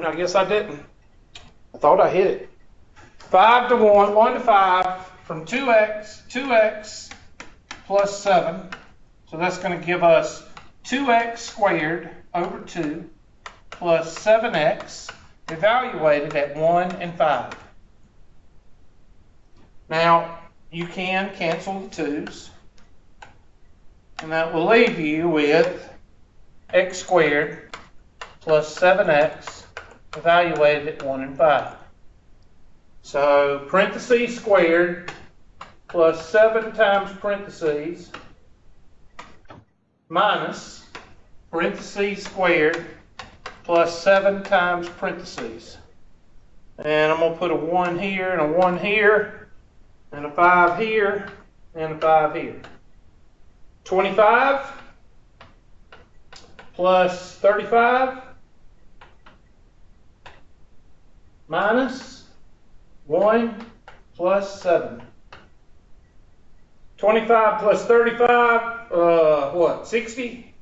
I guess I didn't. I thought I hit it. 5 to 1, 1 to 5, from 2x plus 7. So that's going to give us 2x squared over 2 plus 7x evaluated at 1 and 5. Now, you can cancel the 2's, and that will leave you with x squared plus 7x evaluated at 1 and 5. So parentheses squared plus 7 times parentheses minus parentheses squared plus 7 times parentheses. And I'm going to put a 1 here and a 1 here and a 5 here and a 5 here. 25 plus 35 minus 1 plus 7. 25 plus 35, what, 60?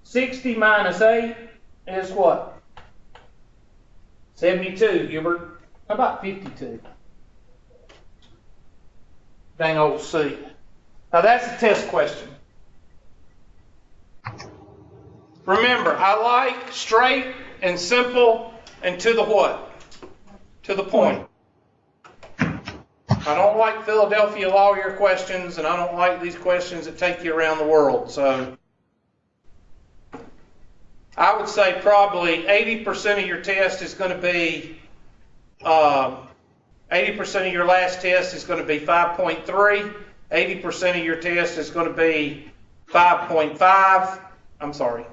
60 minus 8 is what? 72, Gilbert. How about 52? Dang old C. Now that's a test question. Remember, I like straight and simple and to the what? To the point. I don't like Philadelphia lawyer questions, and I don't like these questions that take you around the world. So I would say probably 80% of your test is going to be, 80% of your last test is going to be 5.3. 80% of your test is going to be 5.5. I'm sorry.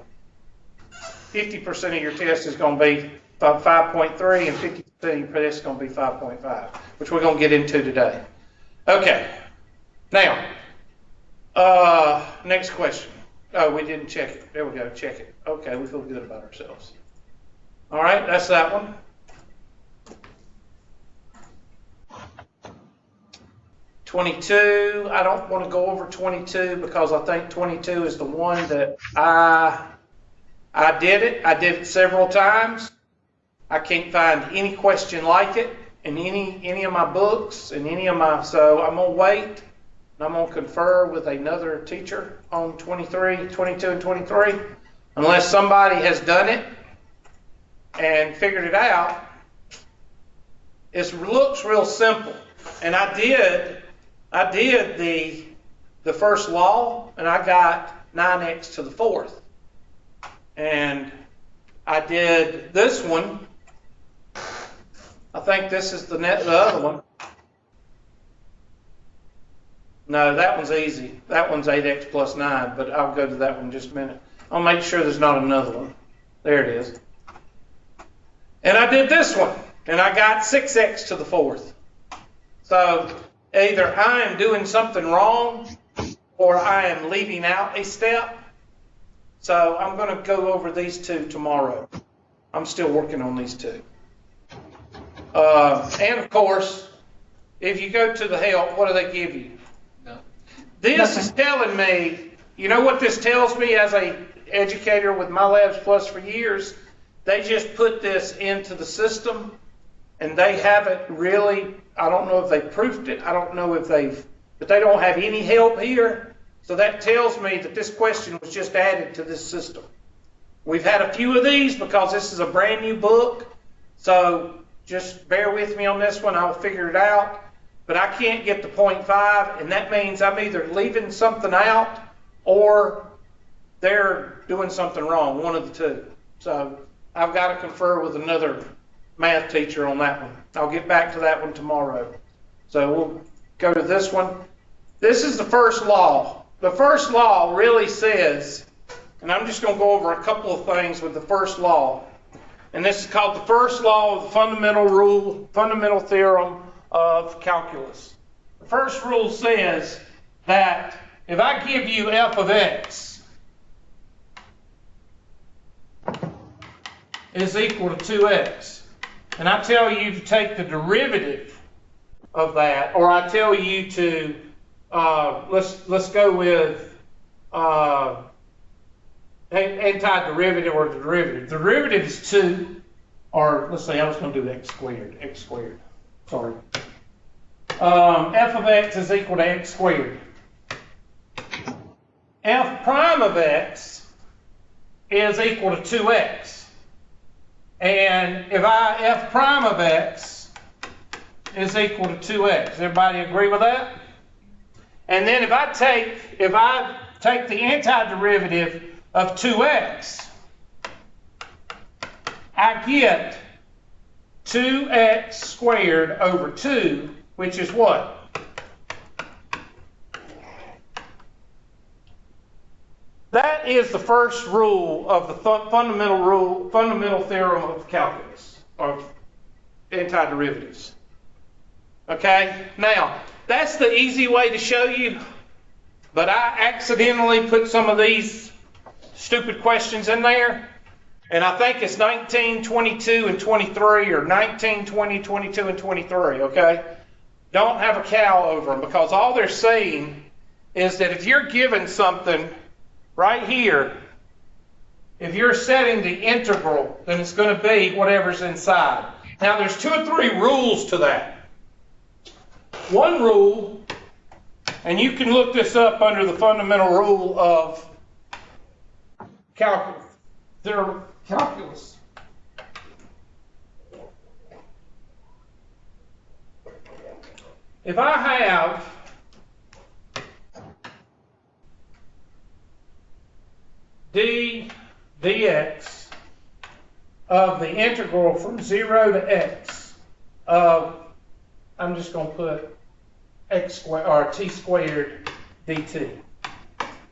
50% of your test is going to be 5.3, and 50% of your test is going to be 5.5, which we're going to get into today. Okay. Now, next question. Oh, we didn't check it. There we go. Check it. Okay, we feel good about ourselves. All right, that's that one. I don't want to go over 22 because I think 22 is the one that I did it. I did it several times. I can't find any question like it in any of my books and so I'm going to wait and I'm going to confer with another teacher on 22 and 23 unless somebody has done it and figured it out. It looks real simple, and I did the first law, and I got 9x to the 4th. And I did this one. I think this is the other one. No, that one's easy. That one's 8x plus 9, but I'll go to that one in just a minute. I'll make sure there's not another one. There it is. And I did this one, and I got 6x to the 4th. So either I am doing something wrong or I am leaving out a step. So I'm going to go over these two tomorrow. I'm still working on these two. And of course, if you go to the help, what do they give you? No. This is telling me, you know what this tells me as a educator with My Labs Plus for years? They just put this into the system and they haven't really, I don't know if they proofed it, I don't know if but they don't have any help here. So that tells me that this question was just added to this system. We've had a few of these because this is a brand new book. So just bear with me on this one. I'll figure it out. But I can't get to 0.5, and that means I'm either leaving something out or they're doing something wrong, one of the two. So I've got to confer with another math teacher on that one. I'll get back to that one tomorrow. So we'll go to this one. This is the first law. The first law really says, and I'm just going to go over a couple of things with the first law. And this is called the first law of the fundamental theorem of calculus. The first rule says that if I give you f of x is equal to 2x, and I tell you to take the derivative of that, or I tell you to let's go with antiderivative or the derivative. The derivative is 2, or let's say I was going to do x squared. Sorry. F of x is equal to x squared. F prime of x is equal to 2x. And if F prime of x is equal to 2x. Everybody agree with that? And then if I take the antiderivative of 2x, I get 2x squared over 2, which is what? That is the first rule of the fundamental theorem of calculus, of antiderivatives. Okay? Now, that's the easy way to show you, but I accidentally put some of these stupid questions in there, and I think it's 19, 22, and 23, or 19, 20, 22, and 23, okay? Don't have a cow over them, because all they're saying is that if you're given something right here, if you're setting the integral, then it's going to be whatever's inside. Now, there's 2 or 3 rules to that. One rule, and you can look this up under the fundamental rule of calculus. If I have dx of the integral from 0 to x of, I'm just going to put x squared or t squared dt.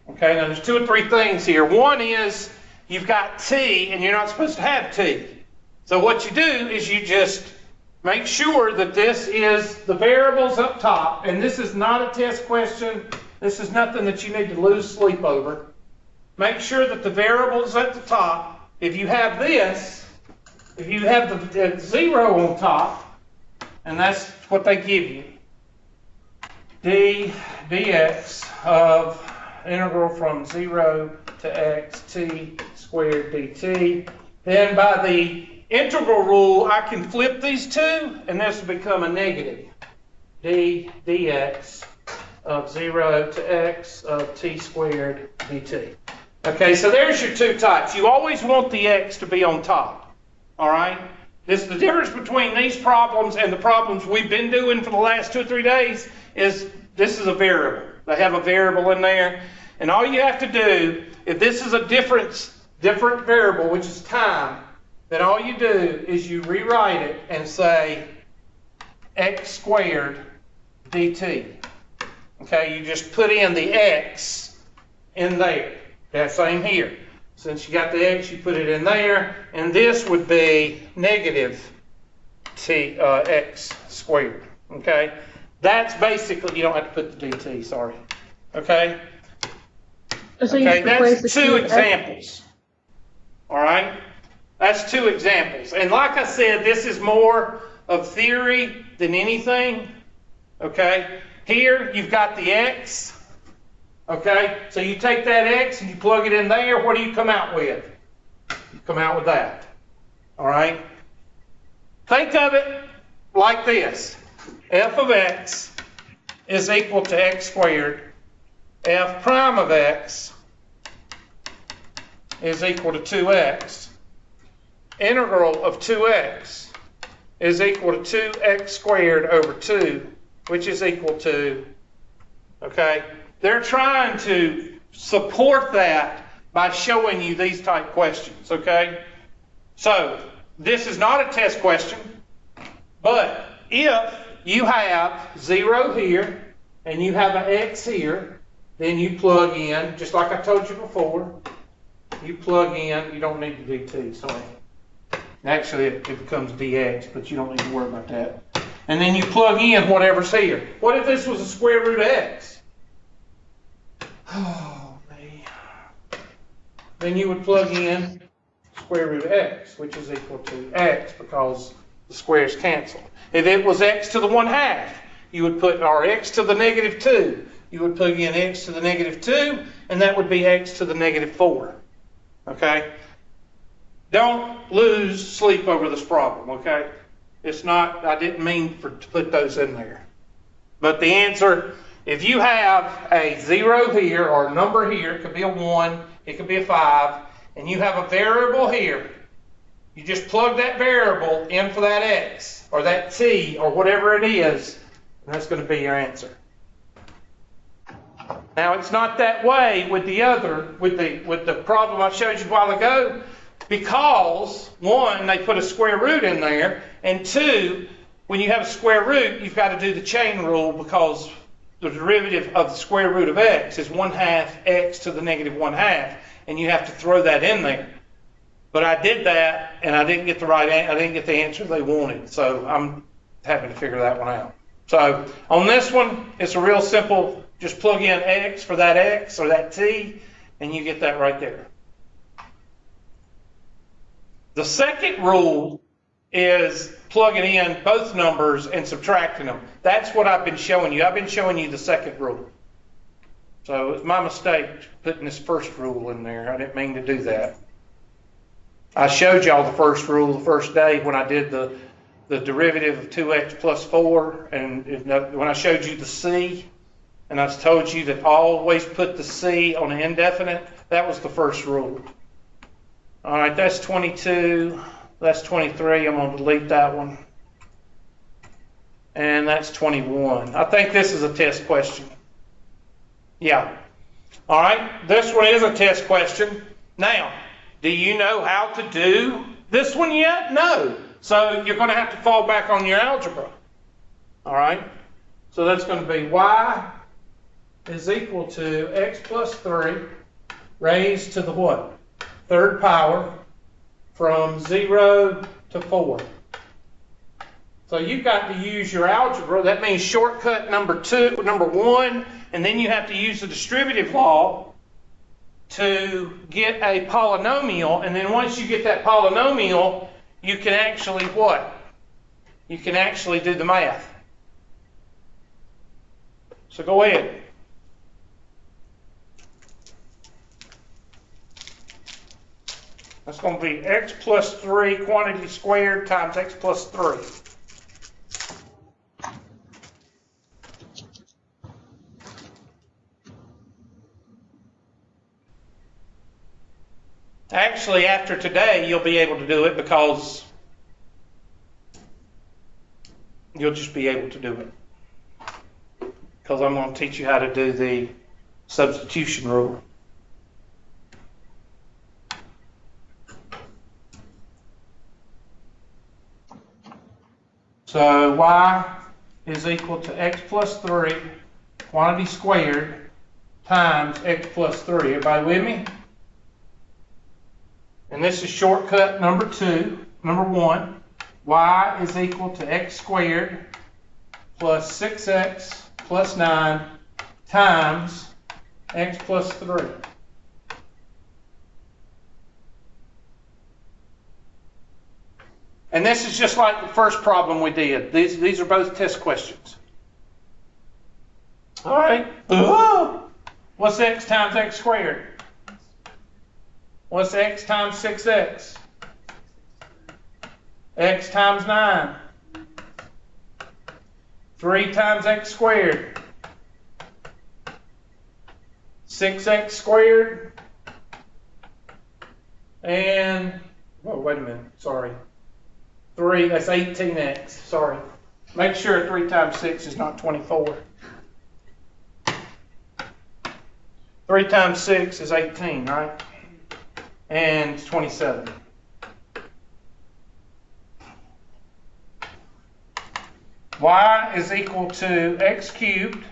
Okay, now there's 2 or 3 things here. One is you've got t and you're not supposed to have t. So what you do is you just make sure that this is the variables up top, and this is not a test question. This is nothing that you need to lose sleep over. Make sure that the variables at the top, if you have this, if you have the 0 on top, and that's what they give you, dx of integral from 0 to x t squared dt. Then by the integral rule, I can flip these 2, and this will become a negative. dx of 0 to x of t squared dt. Okay, so there's your 2 types. You always want the x to be on top. All right? The difference between these problems and the problems we've been doing for the last 2 or 3 days is this is a variable. They have a variable in there. And all you have to do, if this is a different variable, which is time, then all you do is you rewrite it and say x squared dt. Okay, you just put in the x in there. That same here. Since you got the x, you put it in there, and this would be negative x squared. Okay, that's basically, you don't have to put the dt. Sorry. Okay. So okay, that's 2 examples. All right, that's 2 examples, and like I said, this is more of theory than anything. Okay, here you've got the x. Okay, so you take that x and you plug it in there. What do you come out with? You come out with that. All right? Think of it like this. F of x is equal to x squared. F prime of x is equal to 2x. Integral of 2x is equal to 2x squared over 2, which is equal to, okay? They're trying to support that by showing you these type questions, okay? So, this is not a test question, but if you have 0 here and you have an x here, then you plug in, just like I told you before, you plug in, you don't need the dt, sorry. Actually, it becomes dx, but you don't need to worry about that. And then you plug in whatever's here. What if this was a square root of x? Oh, man. Then you would plug in square root of x, which is equal to x, because the squares cancel. If it was x to the 1/2, you would put, or x to the negative 2. You would plug in x to the negative 2, and that would be x to the negative 4. Okay? Don't lose sleep over this problem, okay? It's not, I didn't mean to put those in there. But the answer, if you have a 0 here or a number here, it could be a 1, it could be a 5, and you have a variable here, you just plug that variable in for that x or that t or whatever it is, and that's going to be your answer. Now it's not that way with the problem I showed you a while ago, because 1, they put a square root in there, and 2, when you have a square root, you've got to do the chain rule, because the derivative of the square root of x is 1/2 x to the negative 1/2, and you have to throw that in there. But I did that, and I didn't get the I didn't get the answer they wanted, so I'm having to figure that one out. So on this one, it's a real simple, just plug in x for that x or that t, and you get that right there. The second rule is plugging in both numbers and subtracting them. That's what I've been showing you. I've been showing you the second rule. So it's my mistake putting this first rule in there. I didn't mean to do that. I showed y'all the first rule the first day when I did the derivative of 2x plus 4, and when I showed you the c, and I told you that always put the c on an indefinite. That was the first rule. All right, that's 22. That's 23. I'm going to delete that one. And that's 21. I think this is a test question. Yeah. All right, this one is a test question. Now, do you know how to do this one yet? No. So you're going to have to fall back on your algebra. All right. So that's going to be y is equal to x plus 3 raised to the what? Third power from 0 to 4. So you've got to use your algebra. That means shortcut number 1, and then you have to use the distributive law to get a polynomial, and then once you get that polynomial, you can actually what? You can actually do the math. So go ahead. That's going to be x plus 3 quantity squared times x plus 3. Actually, after today, you'll be able to do it because you'll just be able to do it. Because I'm going to teach you how to do the substitution rule. So y is equal to x plus 3 quantity squared times x plus 3. Everybody with me? And this is shortcut number 1. Y is equal to x squared plus 6x plus 9 times x plus 3. And this is just like the first problem we did. These are both test questions. All right. What's x times x squared? What's x times 6x? X times 9. 3 times x squared. 6x squared. And, oh, wait a minute, sorry. 3, that's 18x, sorry. Make sure 3 times 6 is not 24. 3 times 6 is 18, right? And it's 27. Y is equal to x cubed.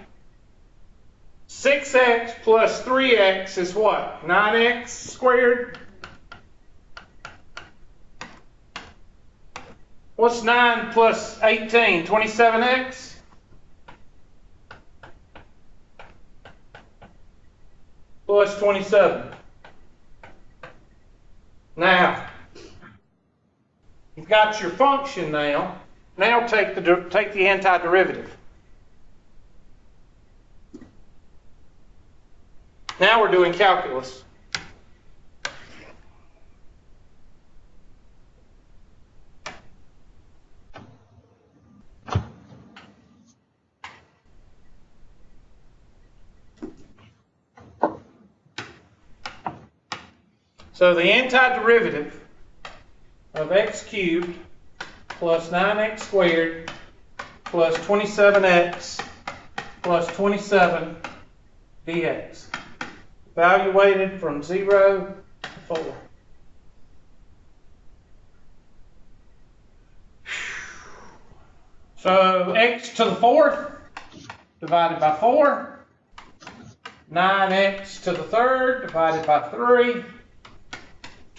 6x plus 3x is what? 9x squared? What's 9 plus 18? 27x? Plus 27. Now, you've got your function now. Now take the antiderivative. Now we're doing calculus. So the antiderivative of x cubed plus 9x squared plus 27x plus 27 dx. Evaluated from 0 to 4. So x to the 4th divided by 4. 9x to the 3rd divided by 3.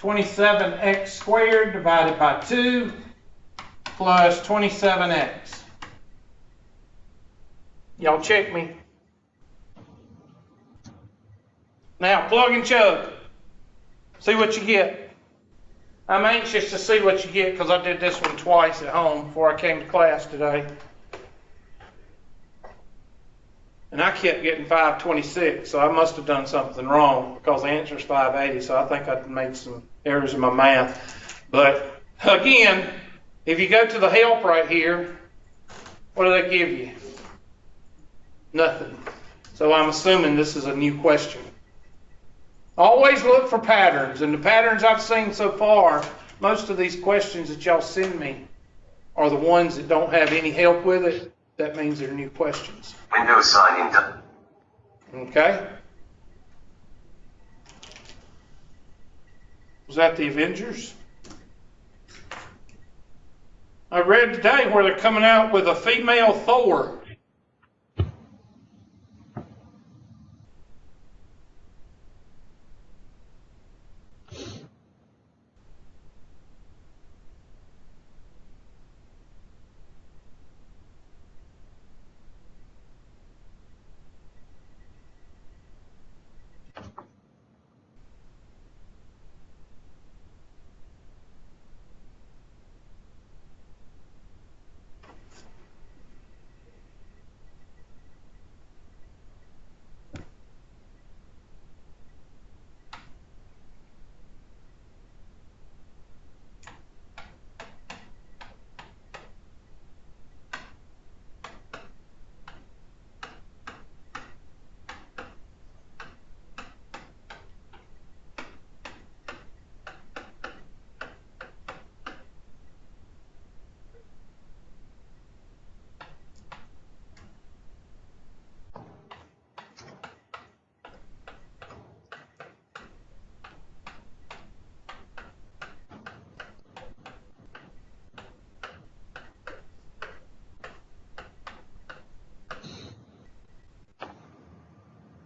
27x squared divided by 2 plus 27x. Y'all check me. Now plug and chug. See what you get. I'm anxious to see what you get because I did this one twice at home before I came to class today. And I kept getting 526, so I must have done something wrong because the answer is 580, so I think I made some errors in my math. But again, if you go to the help right here, what do they give you? Nothing. So I'm assuming this is a new question. Always look for patterns, and the patterns I've seen so far, most of these questions that y'all send me are the ones that don't have any help with it. That means they're new questions. Windows sign in done. Okay. Was that the Avengers? I read today where they're coming out with a female Thor.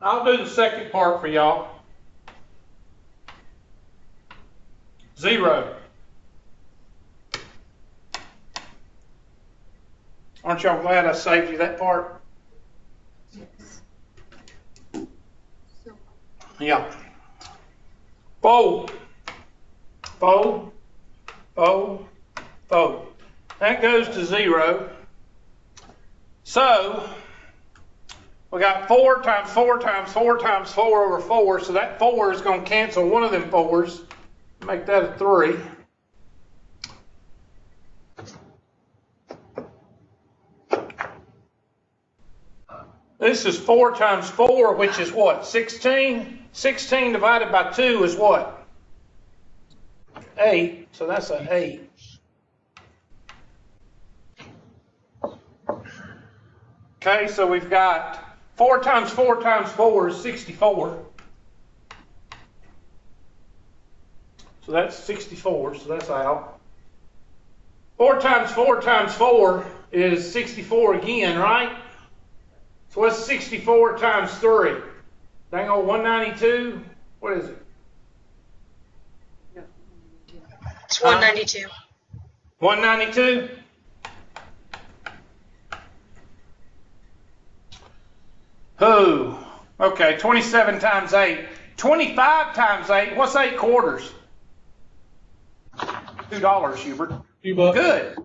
I'll do the second part for y'all. 0. Aren't y'all glad I saved you that part? Yes. Yeah. Fold. Fold. Fold. Fold. That goes to 0. So we got 4 times 4 times 4 times 4 over 4, so that 4 is going to cancel one of them 4s, make that a 3. This is 4 times 4, which is what? 16? 16 divided by 2 is what? 8, so that's an 8. Okay, so we've got 4 times 4 times 4 is 64. So that's 64, so that's out. 4 times 4 times 4 is 64 again, right? So what's 64 times 3? Dang old 192? What is it? It's 192. 192? Oh, okay, 27 times 8. 25 times 8, what's 8 quarters? $2, Hubert. $2. Good.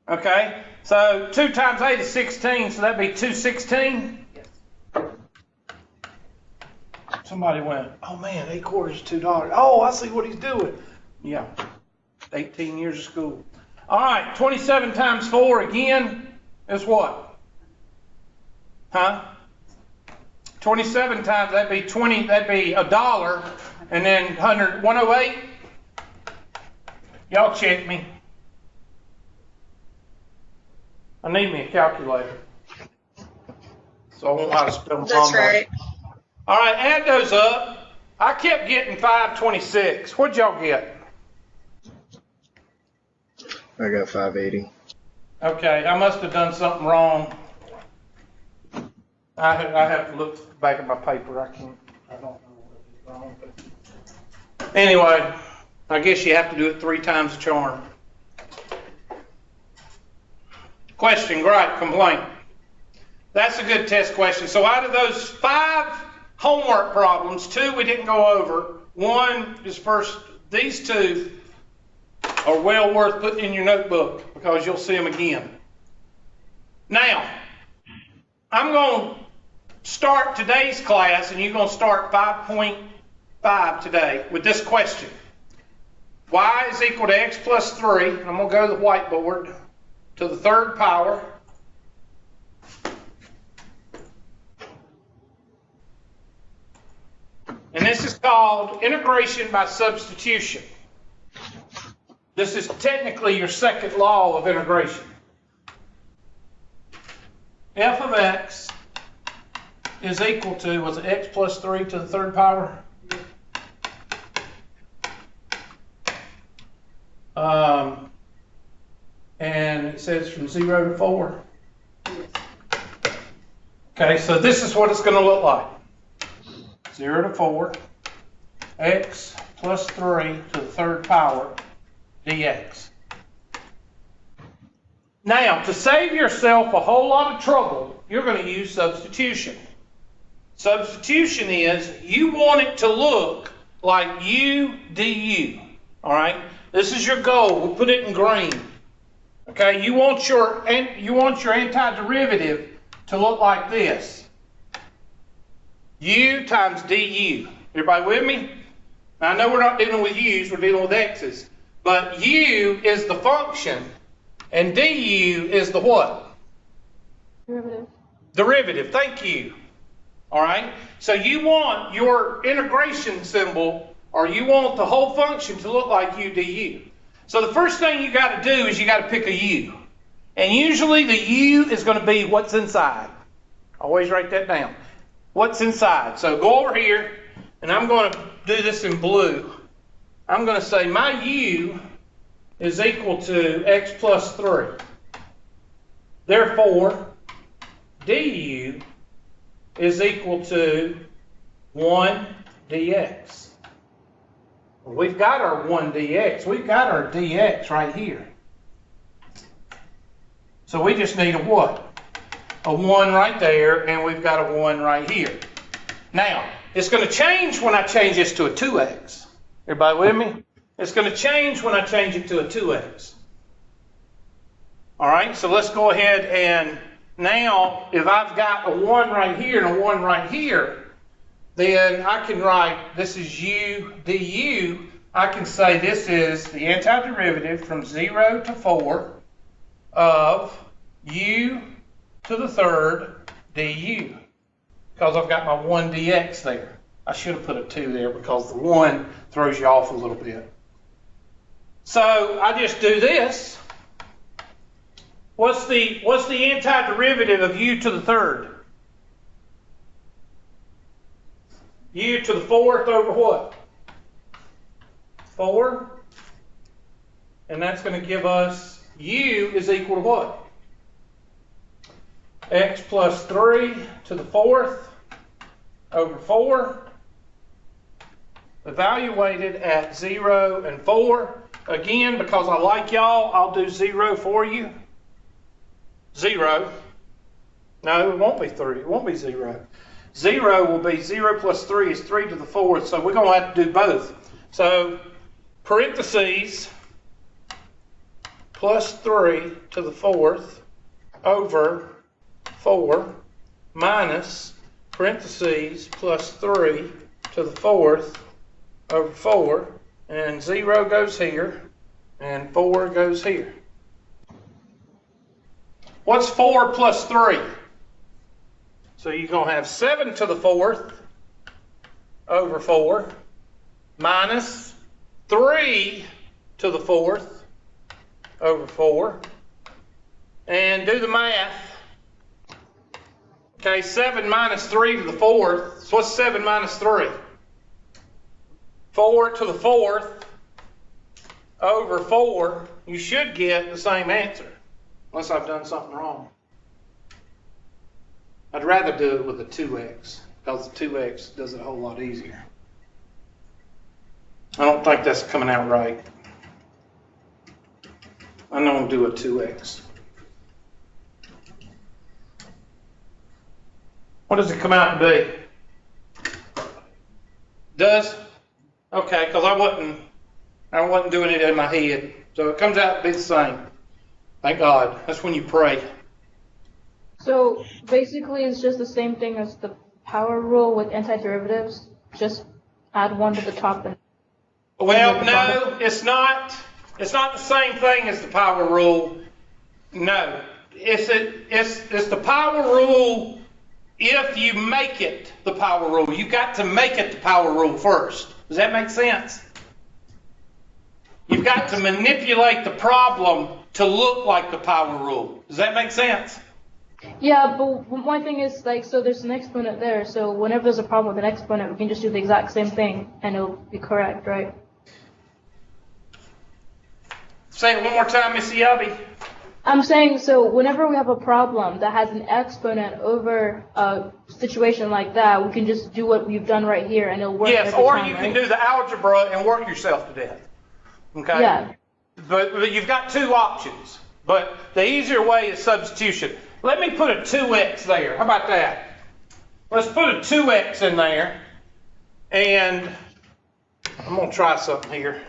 Okay, so 2 times 8 is 16, so that'd be 216? Yes. Somebody went, oh man, 8 quarters is $2. Oh, I see what he's doing. Yeah, 18 years of school. All right, 27 times 4 again is what? Huh? 27 times, that'd be $1. And then 108. Y'all check me. I need me a calculator. So I won't know how to spell them. That's right. All right, add those up. I kept getting 526. What'd y'all get? I got 580. Okay, I must have done something wrong. I have to look back at my paper. I don't know what I did wrong. But anyway, I guess you have to do it 3 times the charm. Question, gripe, complaint. That's a good test question. So out of those 5 homework problems, 2 we didn't go over. 1 is first. These 2 are well worth putting in your notebook because you'll see them again. Now, I'm going to start today's class, and you're going to start 5.5 today with this question. Y is equal to x plus 3. I'm going to go to the whiteboard to the 3rd power. And this is called integration by substitution. This is technically your second law of integration. F of x is equal to, was it x plus 3 to the 3rd power? And it says from 0 to 4. Okay, so this is what it's going to look like. 0 to 4, x plus 3 to the 3rd power dx. Now, to save yourself a whole lot of trouble, you're going to use substitution. Substitution is, you want it to look like u du. All right? This is your goal. We put it in green. Okay? You want your antiderivative to look like this. U times du. Everybody with me? Now, I know we're not dealing with u's, we're dealing with x's. But u is the function, and du is the what? Derivative. Derivative, thank you. All right? So you want your integration symbol, or you want the whole function to look like u du. So the first thing you got to do is you got to pick a u. And usually the u is going to be what's inside. Always write that down. What's inside. So go over here, and I'm going to do this in blue. I'm going to say my u is equal to x plus 3. Therefore, du is equal to 1 dx. Well, we've got our 1 dx. We've got our dx right here. So we just need a what? A 1 right there, and we've got a 1 right here. Now, it's going to change when I change this to a 2x. Everybody with me? It's going to change when I change it to a 2x. All right, so let's go ahead and now, if I've got a 1 right here and a 1 right here, then I can write, this is u du. I can say this is the antiderivative from 0 to 4 of u to the 3rd du. Because I've got my 1 dx there. I should have put a 2 there because the 1 throws you off a little bit. So I just do this. What's the antiderivative of u to the 3rd? U to the 4th over what? 4. And that's going to give us u is equal to what? X plus 3 to the 4th over 4. Evaluated at 0 and 4. Again, because I like y'all, I'll do 0 for you. 0. No, it won't be 3. It won't be 0. 0 will be 0 plus 3 is 3 to the 4th, so we're going to have to do both. So, parentheses, plus 3 to the 4th over 4 minus parentheses plus 3 to the 4th over 4, and 0 goes here, and 4 goes here. What's 4 plus 3? So you're going to have 7 to the 4th over 4 minus 3 to the 4th over 4. And do the math. Okay, 7 minus 3 to the 4th. So what's 7 minus 3? 4 to the 4th over 4. You should get the same answer, unless I've done something wrong. I'd rather do it with a 2x, because the 2x does it a whole lot easier. I don't think that's coming out right. I'm going to do a 2x. What does it come out to be? Does? Okay, because I wasn't doing it in my head. So it comes out to be the same. Thank God. That's when you pray. So basically, it's just the same thing as the power rule with antiderivatives. Just add 1 to the top and. Well, no, it's not. It's not the same thing as the power rule. No, it's the power rule. If you make it the power rule, you've got to make it the power rule first. Does that make sense? You've got to manipulate the problem to look like the power rule. Does that make sense? Yeah, but one thing is, like, so there's an exponent there, so whenever there's a problem with an exponent, we can just do the exact same thing, and it'll be correct, right? Say it one more time, Miss Yabi. I'm saying, so whenever we have a problem that has an exponent over a situation like that, we can just do what we've done right here, and it'll work Yes, every or time, you right? can do the algebra and work yourself to death. Okay? Yeah. But you've got 2 options. But the easier way is substitution. Let me put a 2x there. How about that? Let's put a 2x in there. And I'm going to try something here.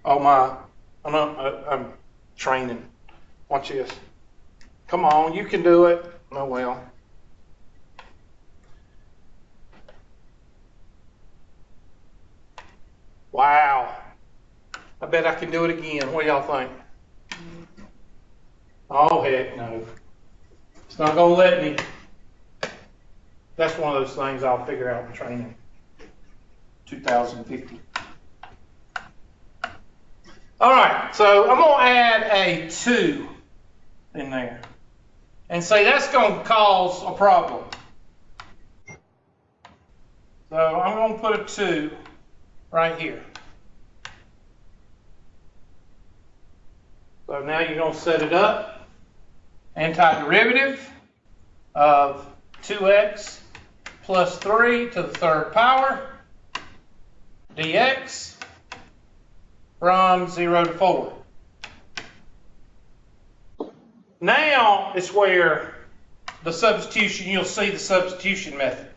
Oh my. I'm training. Watch this. Come on, you can do it. Oh well. Wow. I bet I can do it again. What do y'all think? Oh, heck no. It's not going to let me. That's one of those things I'll figure out in training. 2050. All right, so I'm going to add a 2 in there. And say that's going to cause a problem. So I'm going to put a 2 right here. So now you're going to set it up. Antiderivative of 2x plus 3 to the 3rd power dx from 0 to 4. Now it's where the substitution, you'll see the substitution method.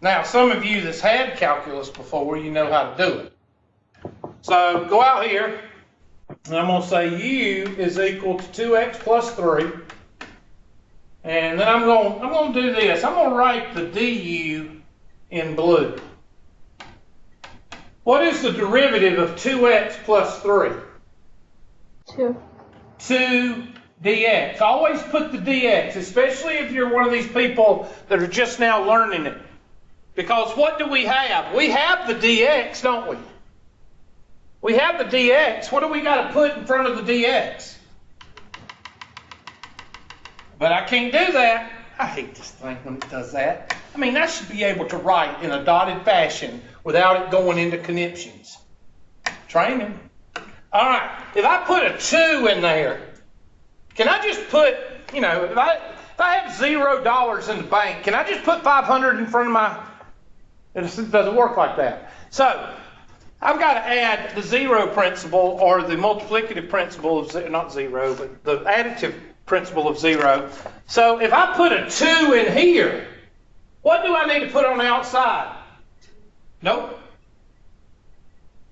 Now some of you that's had calculus before, you know how to do it. So go out here, and I'm going to say u is equal to 2x plus 3. And then I'm going to do this. I'm going to write the du in blue. What is the derivative of 2x plus 3? 2. 2 dx. Always put the dx, especially if you're one of these people that are just now learning it. Because what do we have? We have the dx, don't we? We have the dx. What do we got to put in front of the dx? But I can't do that. I hate this thing when it does that. I mean, I should be able to write in a dotted fashion without it going into conniptions. Training. All right. If I put a 2 in there, can I just put, you know, if I have $0 in the bank, can I just put 500 in front of my? It doesn't work like that. So I've got to add the 0 principle, or the multiplicative principle of not 0, but the additive principle of 0. So if I put a 2 in here, what do I need to put on the outside? Nope.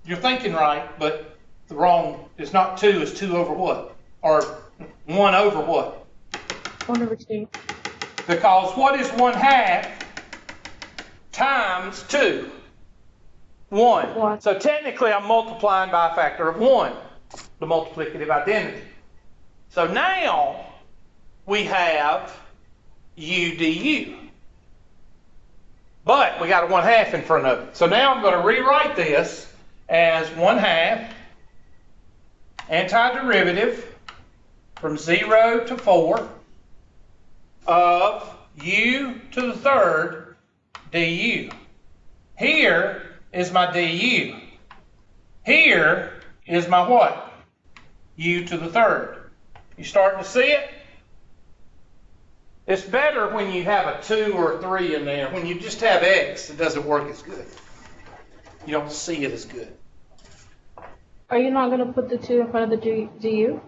You're thinking right, but the wrong is not 2, it's 2 over what? Or 1 over what? 1 over 2. Because what is 1/2 times 2? 1. 1. So technically I'm multiplying by a factor of 1, the multiplicative identity. So now we have u du. But we got a 1/2 in front of it. So now I'm going to rewrite this as 1/2 antiderivative from 0 to 4 of u to the third du. Here is my du. Here is my what? U to the third. You starting to see it? It's better when you have a 2 or a 3 in there. When you just have x, it doesn't work as good. You don't see it as good. Are you not going to put the 2 in front of the du?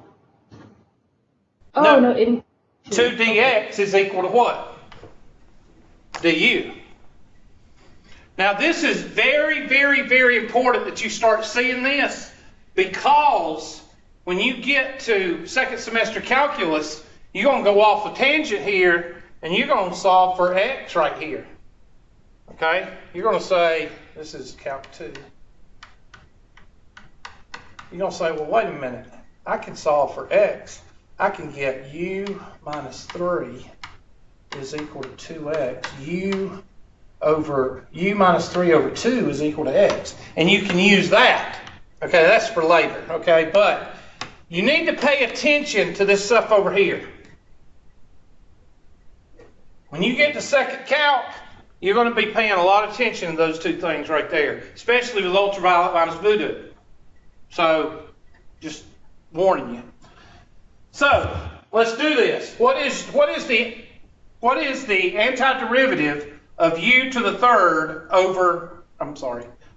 Oh, no. 2 dx is equal to what? Du. Now this is very, very, very important that you start seeing this, because when you get to second semester calculus, you're going to go off a tangent here, and you're going to solve for x right here. Okay? You're going to say, this is Calc 2. You're going to say, well, wait a minute. I can solve for x. I can get u minus 3 is equal to 2x. u minus 3 over 2 is equal to x. And you can use that. Okay, that's for later. Okay, but you need to pay attention to this stuff over here. When you get to second calc, you're going to be paying a lot of attention to those two things right there, especially with ultraviolet minus voodoo. So, just warning you. So, let's do this. What is the antiderivative of u to the third over,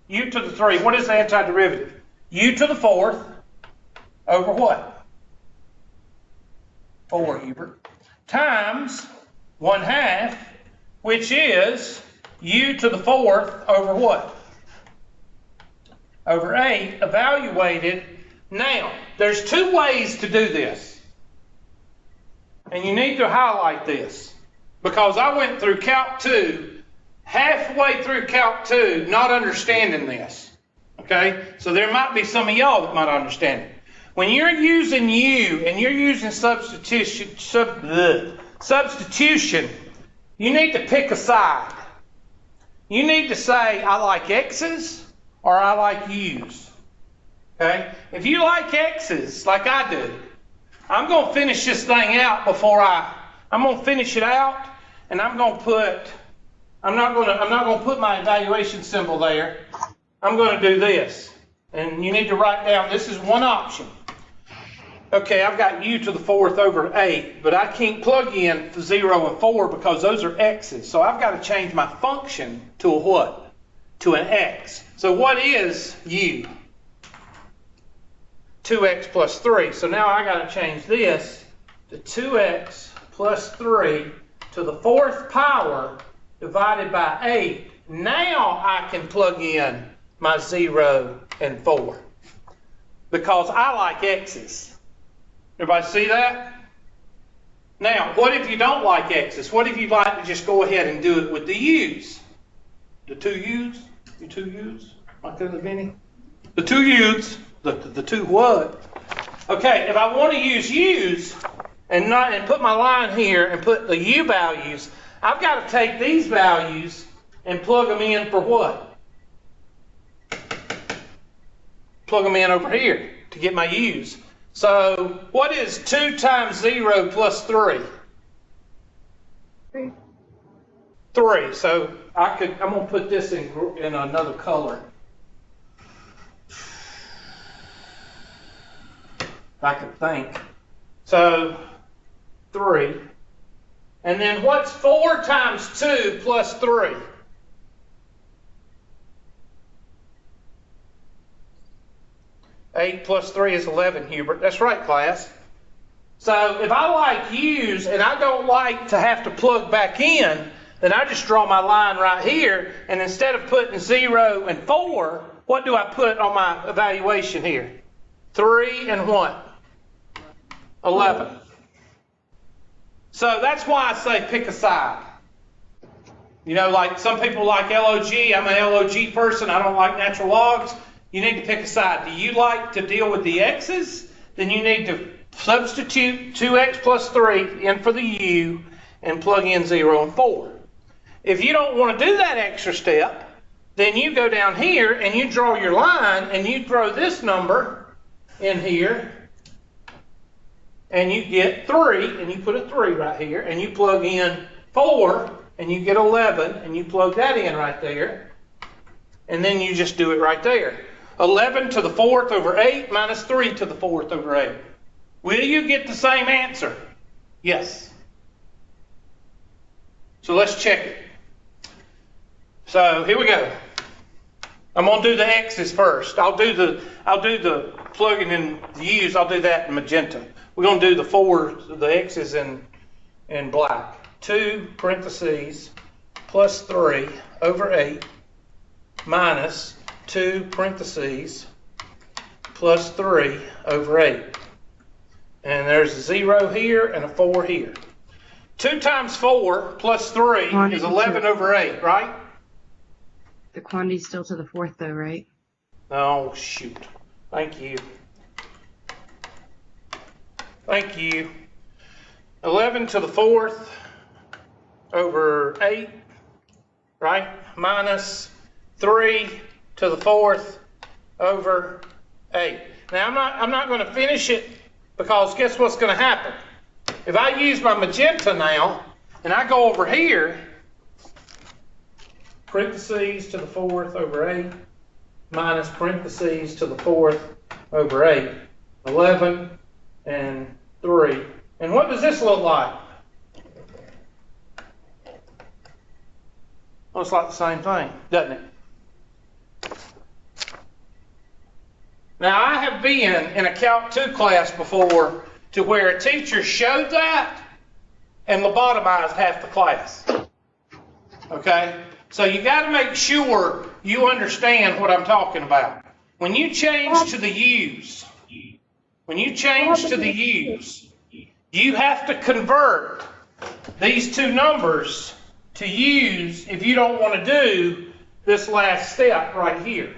u to the 3? What is the antiderivative? U to the 4th over what? 4, Hubert. Times 1/2, which is u to the 4th over what? Over 8, evaluated. Now, there's two ways to do this. And you need to highlight this, because I went through Calc 2, halfway through Calc 2, not understanding this. Okay? So there might be some of y'all that might understand it. When you're using u and you're using substitution, you need to pick a side. You need to say, I like x's or I like u's. Okay? If you like x's, like I do, I'm going to finish this thing out I'm going to finish it out, and I'm not going to put my evaluation symbol there. I'm going to do this. And you need to write down, this is one option. Okay, I've got u to the 4th over 8, but I can't plug in 0 and 4 because those are x's. So I've got to change my function to a what? To an x. So what is u? 2x plus 3. So now I got to change this to 2x plus 3 to the 4th power divided by 8. Now I can plug in my 0 and 4 because I like x's. Everybody see that? Now, what if you don't like x's? What if you'd like to just go ahead and do it with the u's? The two u's? The two u's? My cousin Benny? The two u's. The two what? Okay, if I want to use u's and put my line here and put the u values, I've got to take these values and plug them in for what? Plug them in over here to get my u's. So, what is 2 times 0 plus 3? 3. 3. So, I'm going to put this in another color. If I can think. So, 3. And then what's 4 times 2 plus 3? Eight plus 3 is 11, Hubert. That's right, class. So if I like u's and I don't like to have to plug back in, then I just draw my line right here, and instead of putting 0 and 4, what do I put on my evaluation here? 3 and what? 11. So that's why I say pick a side. You know, like some people like LOG. I'm an LOG person. I don't like natural logs. You need to pick a side. Do you like to deal with the x's? Then you need to substitute 2x plus 3 in for the u and plug in 0 and 4. If you don't want to do that extra step, then you go down here and you draw your line and you throw this number in here and you get 3 and you put a 3 right here and you plug in 4 and you get 11 and you plug that in right there and then you just do it right there. 11 to the 4th over 8 minus 3 to the 4th over 8. Will you get the same answer? Yes. So let's check it. So here we go. I'm going to do the x's first. I'll do the plugging in the u's. I'll do that in magenta. We're going to do the x's in black. 2 parentheses plus 3 over 8 minus 2 parentheses plus 3 over 8. And there's a 0 here and a 4 here. 2 times 4 plus 3 is 11 over 8, right? The quantity's still to the 4th though, right? Oh, shoot. Thank you. Thank you. 11 to the 4th over 8, right? Minus 3 to the 4th over 8. Now, I'm not going to finish it because guess what's going to happen? If I use my magenta now and I go over here, parentheses to the 4th over 8 minus parentheses to the 4th over 8, 11 and 3. And what does this look like? Looks like the same thing, doesn't it? Now, I have been in a Calc 2 class before to where a teacher showed that and lobotomized half the class. Okay? So you got to make sure you understand what I'm talking about. When you change to the U's, you have to convert these two numbers to U's if you don't want to do this last step right here.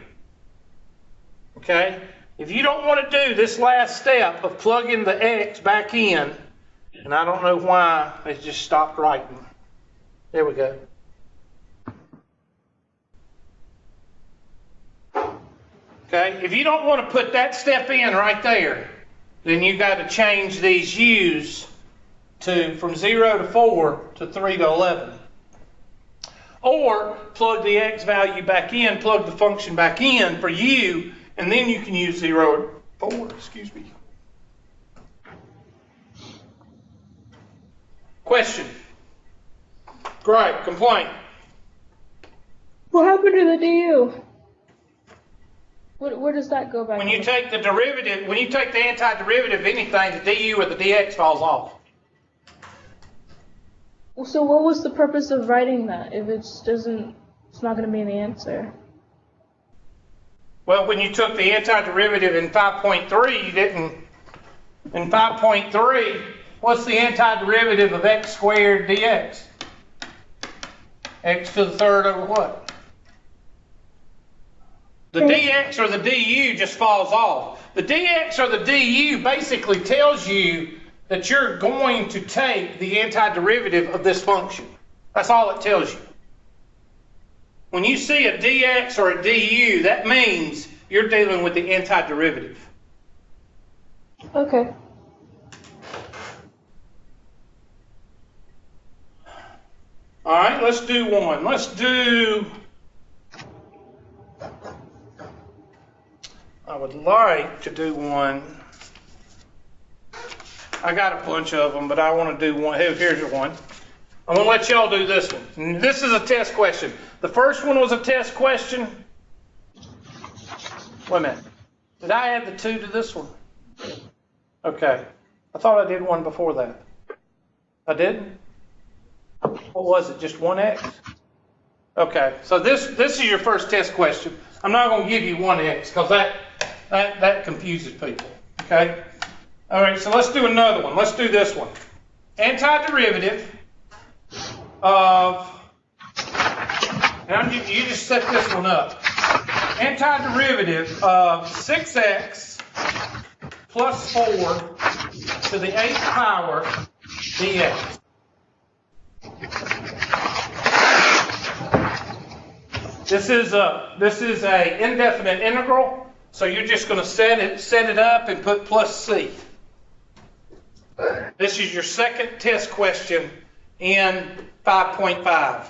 Okay? If you don't want to do this last step of plugging the X back in, and I don't know why it just stopped writing. There we go. Okay? If you don't want to put that step in right there, then you got to change these U's from 0 to 4 to 3 to 11. Or plug the X value back in, plug the function back in for U, and then you can use 0 or 4, excuse me. Question? Great, complaint. What happened to the du? Where does that go back? When you take the derivative, when you take the antiderivative of anything, the du or the dx falls off. So what was the purpose of writing that if it's not going to be in the answer? Well, when you took the antiderivative in 5.3, you didn't. In 5.3, what's the antiderivative of x squared dx? X to the third over what? The dx or the du just falls off. The dx or the du basically tells you that you're going to take the antiderivative of this function. That's all it tells you. When you see a dx or a du, that means you're dealing with the antiderivative. Okay. All right, let's do one. I would like to do one. I got a bunch of them, but I want to do one. Here's one. I'm going to let y'all do this one. And this is a test question. The first one was a test question. Wait a minute. Did I add the 2 to this one? Okay. I thought I did one before that. I didn't? What was it? Just 1x? Okay. So this is your first test question. I'm not going to give you 1x because that confuses people. Okay? All right, so let's do another one. Let's do this one. Antiderivative of, and you just set this one up. Antiderivative of 6x plus 4 to the 8th power dx. This is a indefinite integral, so you're just going to set it up and put plus c. This is your second test question in 5.5.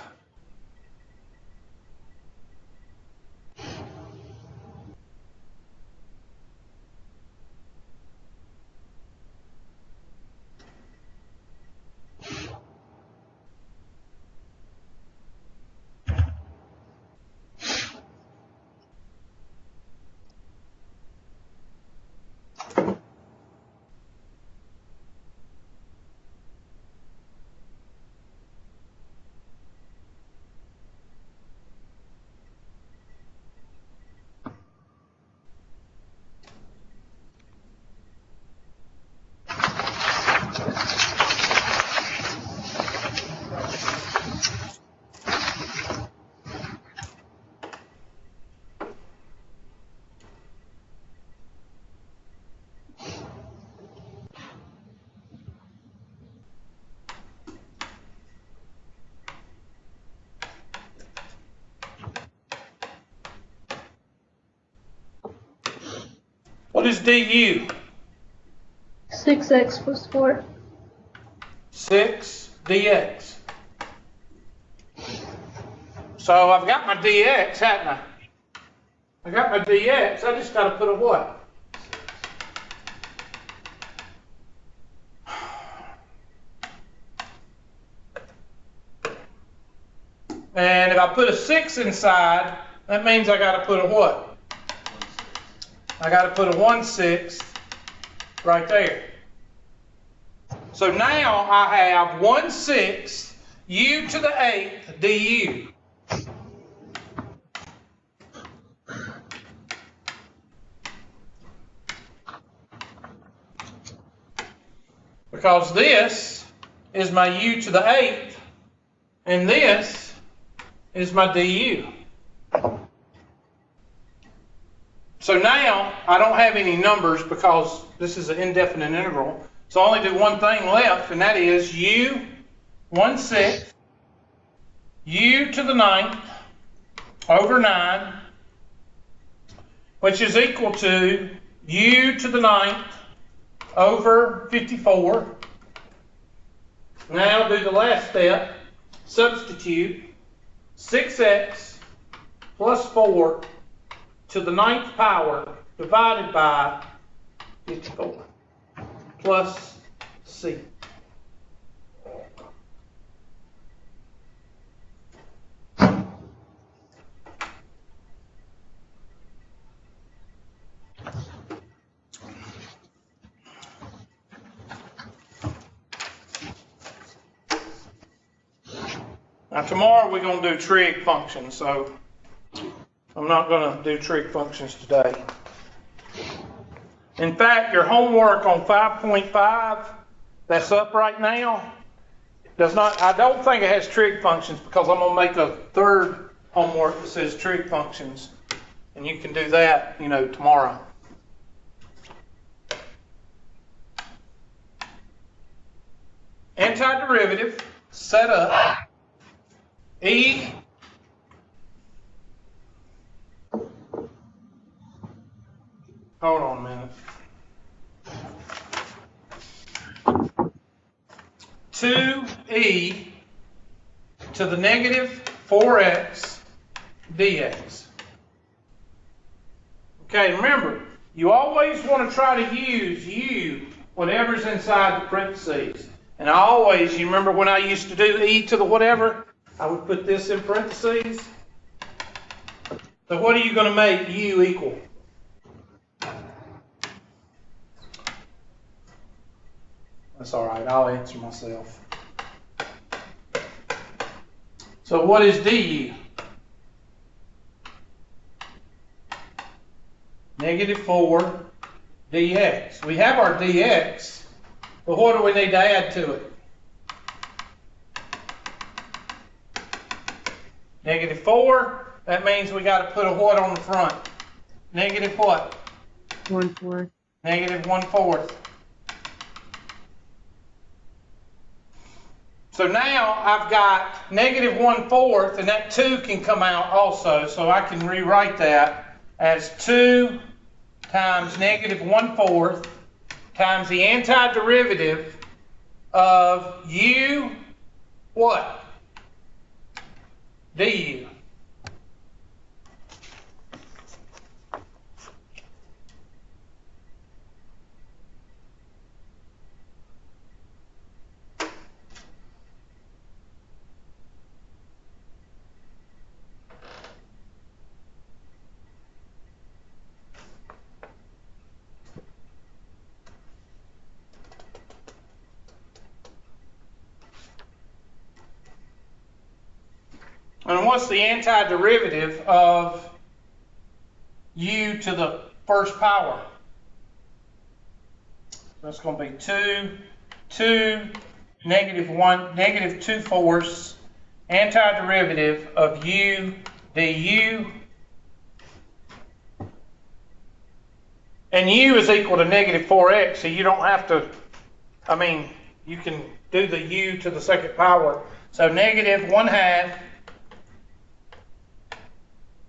What is du? 6x plus 4. 6 dx. So I've got my dx, haven't I? I got my dx, I just got to put a what? And if I put a 6 inside, that means I got to put a what? I got to put a 1/6 right there. So now I have 1/6 u to the 8th du. Because this is my u to the 8th, and this is my du. So now I don't have any numbers because this is an indefinite integral. So I only do one thing left, and that is u 1/6 u to the 9th over 9, which is equal to u to the 9th over 54. Now do the last step. Substitute 6x plus 4 to the 9th power divided by 54 plus c. Now tomorrow we're going to do trig functions, so I'm not going to do trig functions today. In fact, your homework on 5.5 that's up right now does not, I don't think it has trig functions because I'm going to make a third homework that says trig functions, and you can do that, tomorrow. Antiderivative, set up, e hold on a minute. 2e to the negative 4x dx. Okay, remember, you always want to try to use u, whatever's inside the parentheses. And you remember when I used to do e to the whatever, I would put this in parentheses. So what are you going to make u equal? That's all right, I'll answer myself. So what is du? Negative 4 dx. We have our dx, but what do we need to add to it? Negative 4, that means we got to put a what on the front? Negative what? 1/4. Negative 1/4. So now I've got negative 1/4, and that 2 can come out also, so I can rewrite that as 2 times negative 1/4 times the antiderivative of u, what? du. And what's the antiderivative of u to the first power? That's going to be 2, negative 2/4 antiderivative of u du. And u is equal to negative 4x, so you don't have to, I mean, you can do the u to the second power. So negative 1/2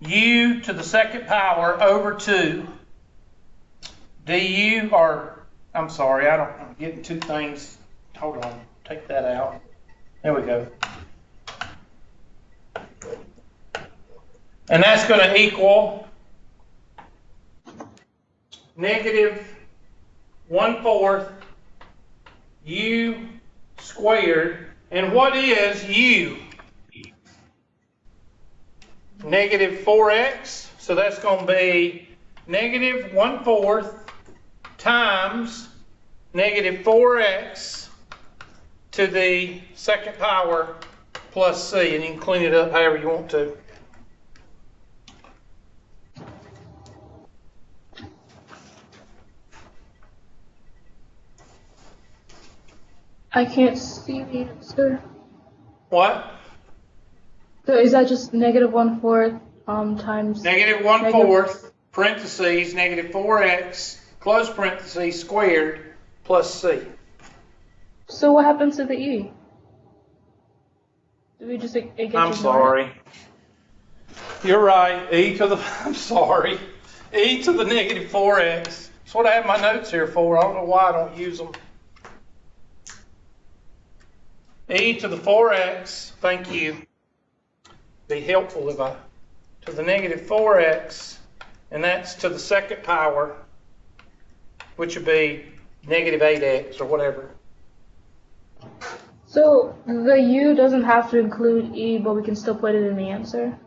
u to the second power over 2 du, or I'm sorry, I'm getting two things. Hold on, take that out. There we go. And that's going to equal negative 1/4 u squared. And what is u? Negative 4x, so that's going to be negative 1/4 times negative 4x to the second power plus c, and you can clean it up however you want to. I can't see the answer. What? So is that just negative 1/4 times Negative 1/4 parentheses negative 4x close parentheses squared plus c. So what happens to the e? Do we just it gets I'm sorry. You're right. I'm sorry. E to the negative 4x. That's what I have my notes here for. I don't know why I don't use them. E to the 4x. Thank you. Be helpful if I to the negative 4x, and that's to the second power, which would be negative 8x or whatever. So the u doesn't have to include e, but we can still put it in the answer?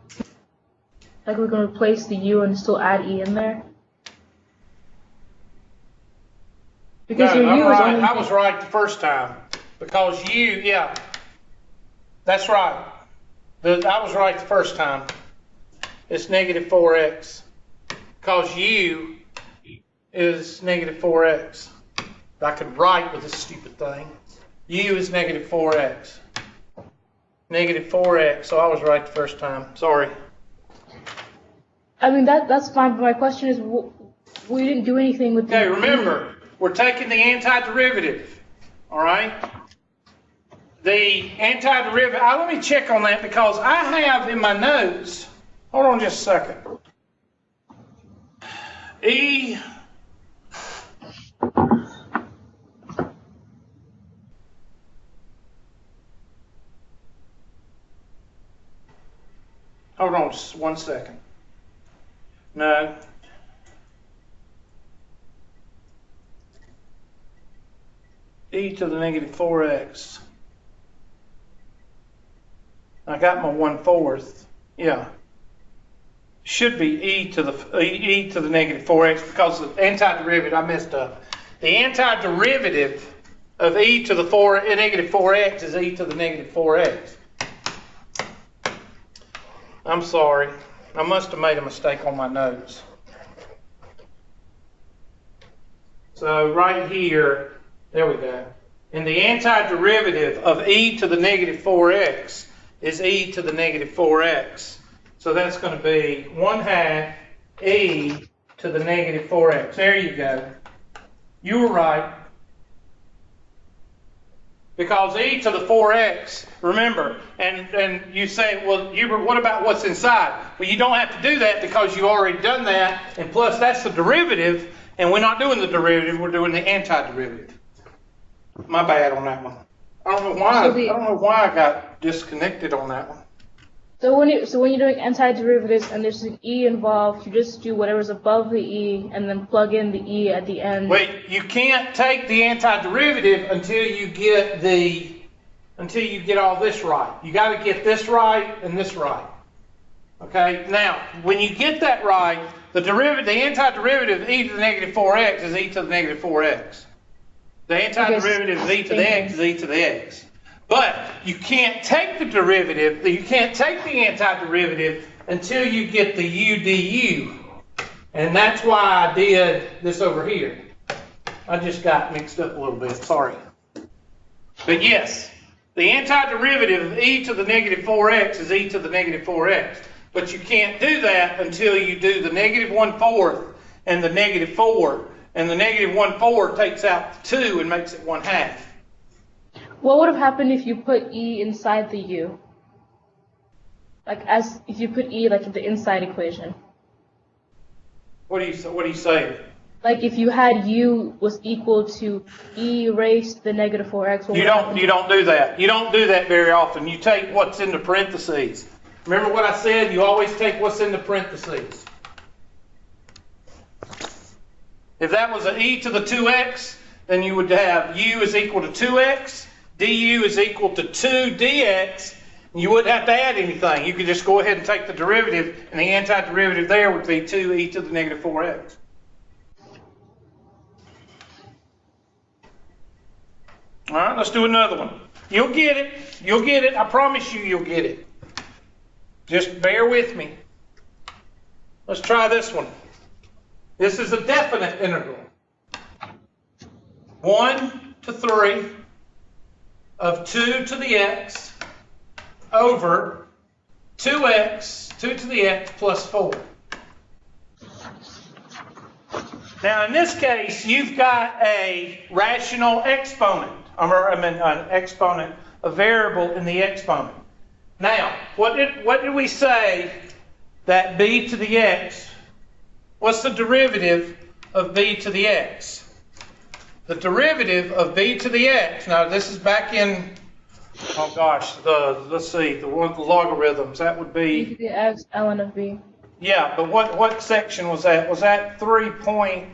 Like we're going to replace the u and still add e in there? Because No, your I'm u is right. only... I was right the first time. Because u, yeah, that's right. I was right the first time. It's negative 4x. Because u is negative 4x. I could write with this stupid thing. U is negative 4x. Negative 4x, so I was right the first time. Sorry. I mean, that's fine, but my question is, we didn't do anything with the... Okay, remember, we're taking the antiderivative, all right? The antiderivative, let me check on that because I have in my notes, hold on just a second. E, hold on just 1 second. No. E to the negative 4x. I got my 1/4. Yeah. Should be e to the negative 4x because the antiderivative, I messed up. The antiderivative of e to the negative 4x is e to the negative 4x. I'm sorry. I must have made a mistake on my notes. So right here, there we go. And the antiderivative of e to the negative 4x is e to the negative 4x. So that's going to be 1/2 e to the negative 4x. There you go. You were right. Because e to the 4x, remember, and you say, well, Hubert, what about what's inside? Well, you don't have to do that because you already done that, and plus that's the derivative, and we're not doing the derivative, we're doing the antiderivative. My bad on that one. I don't know why I got disconnected on that one. So when you're doing antiderivatives and there's an e involved, you just do whatever's above the e and then plug in the e at the end. Wait, you can't take the antiderivative until you get all this right. You got to get this right and this right. Okay. Now, when you get that right, the antiderivative of e to the negative 4x is e to the negative 4x. The antiderivative of e to the x is e to the x. But you can't take the derivative, you can't take the antiderivative until you get the u du. And that's why I did this over here. I just got mixed up a little bit, sorry. But yes, the antiderivative of e to the negative 4x is e to the negative 4x. But you can't do that until you do the negative 1/4 and the negative 4. And the negative 1/4 takes out the 2 and makes it 1/2. What would have happened if you put e inside the u? Like if you put e like in the inside equation. What are you saying? Like if you had u was equal to e raised to the negative 4x. You don't do that. You don't do that very often. You take what's in the parentheses. Remember what I said? You always take what's in the parentheses. If that was an e to the 2x, then you would have u is equal to 2x, du is equal to 2 dx. You wouldn't have to add anything. You could just go ahead and take the derivative, and the antiderivative there would be 2e to the negative 4x. All right, let's do another one. You'll get it. You'll get it. I promise you'll get it. Just bear with me. Let's try this one. This is a definite integral. 1 to 3 of 2 to the x over 2x, 2 to the x plus 4. Now in this case, you've got a rational exponent, an exponent, a variable in the exponent. Now, what did we say that b to the x, what's the derivative of b to the x? The derivative of b to the x, now this is back in, oh gosh, let's see, the logarithms, that would be... b to the x ln of b. Yeah, but what section was that? Was that 3.9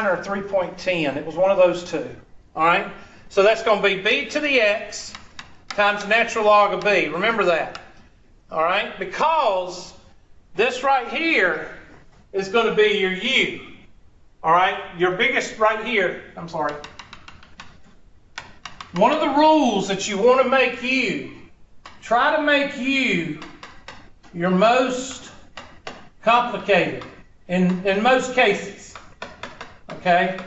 or 3.10? It was one of those two, all right? So that's going to be b to the x times the natural log of b. Remember that, all right? Because this right here is going to be your u, all right? Your biggest right here, I'm sorry. One of the rules that you want to make u, try to make u your most complicated in most cases, okay?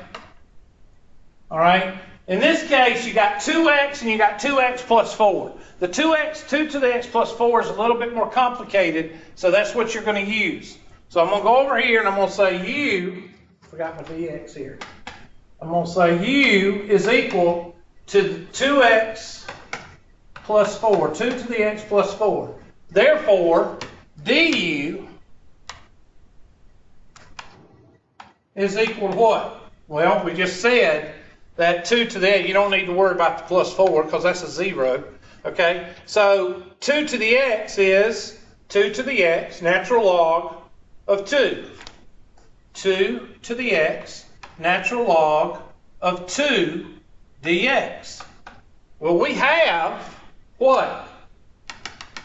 All right? In this case, you got 2x and you got 2x plus 4. The 2x, 2 to the x plus 4 is a little bit more complicated, so that's what you're going to use. So I'm going to go over here and I'm going to say u, forgot my dx here. I'm going to say u is equal to 2x plus 4, 2 to the x plus 4. Therefore, du is equal to what? Well, we just said that 2 to the x, you don't need to worry about the plus 4 because that's a 0. Okay? So 2 to the x is 2 to the x, natural log of 2. 2 to the x, natural log of 2 dx. Well, we have what?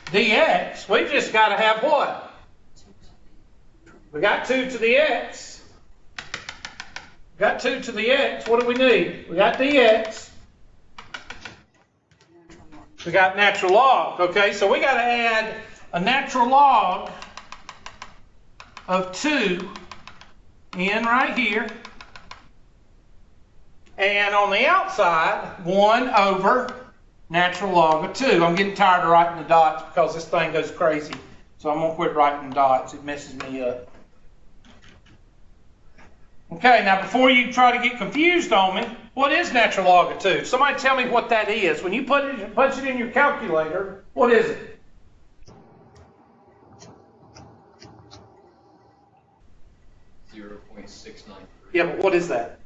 Dx. We just got to have what? We got 2 to the x. Got 2 to the x. What do we need? We got dx. We got natural log. Okay, so we got to add a natural log of 2 in right here. And on the outside, 1 over natural log of 2. I'm getting tired of writing the dots because this thing goes crazy. So I'm going to quit writing dots. It messes me up. Okay, now before you try to get confused on me, what is natural log of 2? Somebody tell me what that is. When you punch it in your calculator, what is it? .693. Yeah, but what is that?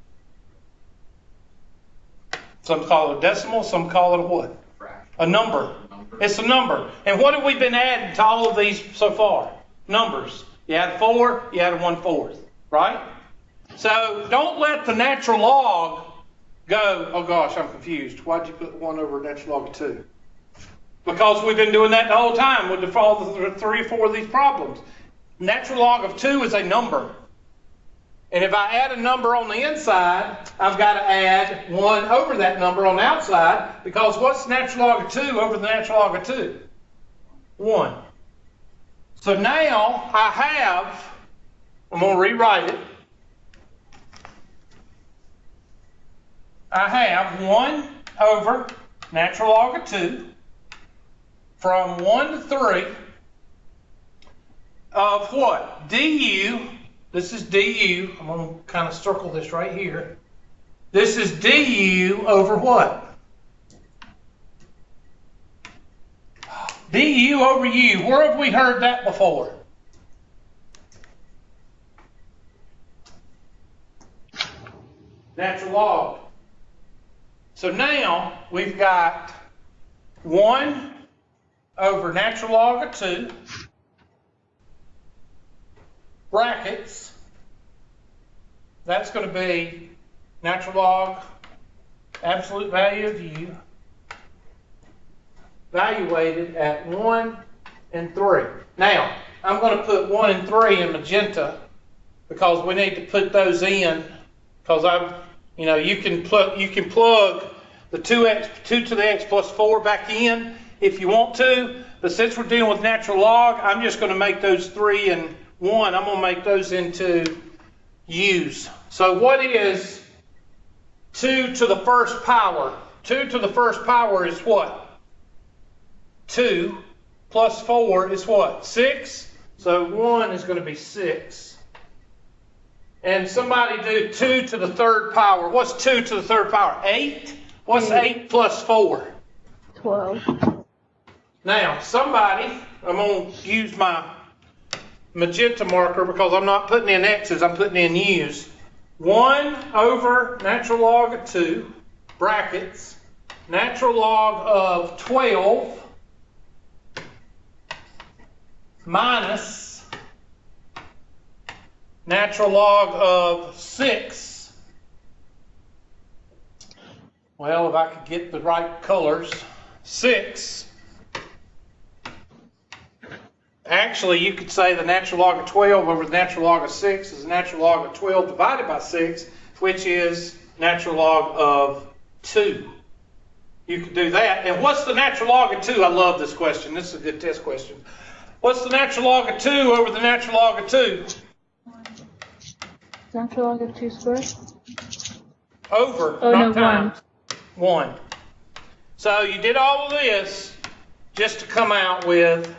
Some call it a decimal, some call it a what? Fraction. A number. It's a number. And what have we been adding to all of these so far? Numbers. You add 4, you add 1/4, right? So don't let the natural log go, oh gosh, I'm confused. Why'd you put 1 over natural log of 2? Because we've been doing that the whole time with all the 3 or 4 of these problems. Natural log of 2 is a number. And if I add a number on the inside, I've got to add 1 over that number on the outside, because what's natural log of 2 over the natural log of 2? 1. So now I have, I'm going to rewrite it. I have 1 over natural log of 2 from 1 to 3 of what? du. This is du. I'm going to kind of circle this right here. This is du over what? Du over u. Where have we heard that before? Natural log. So now we've got 1 over natural log of 2 brackets. That's going to be natural log absolute value of u evaluated at 1 and 3. Now, I'm going to put 1 and 3 in magenta because we need to put those in, because you can plug the 2 to the x plus 4 back in if you want to, but since we're dealing with natural log, I'm just going to make those 3 and 1, I'm going to make those into u's. So what is 2 to the first power? 2 to the first power is what? 2 plus 4 is what? 6. So 1 is going to be 6. And somebody do 2 to the third power. What's 2 to the third power? 8? What's 8 plus 4? 12. Now, somebody, I'm going to use my magenta marker because I'm not putting in x's, I'm putting in u's. 1 over natural log of 2, brackets, natural log of 12 minus natural log of 6. Well, if I could get the right colors, 6. Actually, you could say the natural log of 12 over the natural log of 6 is the natural log of 12 divided by 6, which is natural log of 2. You could do that. And what's the natural log of 2? I love this question. This is a good test question. What's the natural log of 2 over the natural log of 2? Natural log of 2 squared? Over, Oh, not no, times. 1. So you did all of this just to come out with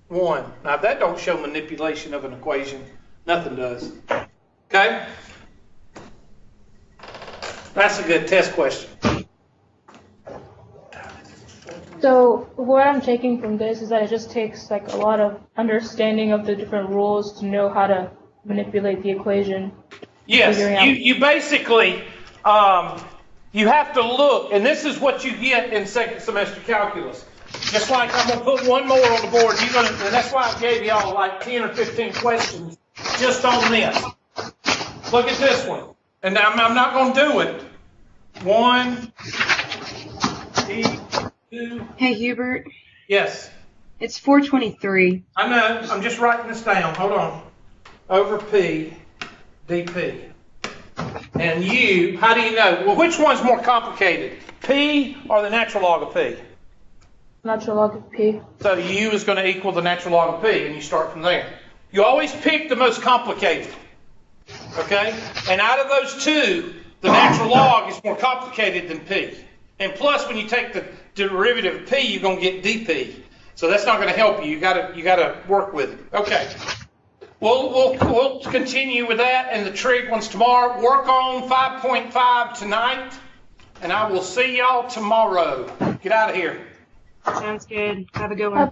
1. Now that don't show manipulation of an equation. Nothing does. Okay? That's a good test question. So what I'm taking from this is that it just takes like a lot of understanding of the different rules to know how to manipulate the equation. Yes, you basically, you have to look, and this is what you get in second semester calculus. Just like I'm going to put one more on the board, and that's why I gave y'all like 10 or 15 questions just on this. Look at this one. And I'm not going to do it. 1, 2. Hey, Hubert. Yes. It's 423. I know. I'm just writing this down. Hold on. Over P dP. And U, how do you know? Well, which one's more complicated? P or the natural log of P? Natural log of P. So U is going to equal the natural log of P, and you start from there. You always pick the most complicated. Okay? And out of those two, the natural log is more complicated than P. And plus, when you take the derivative of P, you're going to get dP. So that's not going to help you. You got to work with it. Okay. We'll continue with that and the trig ones tomorrow. Work on 5.5 tonight, and I will see y'all tomorrow. Get out of here. Sounds good. Have a good one.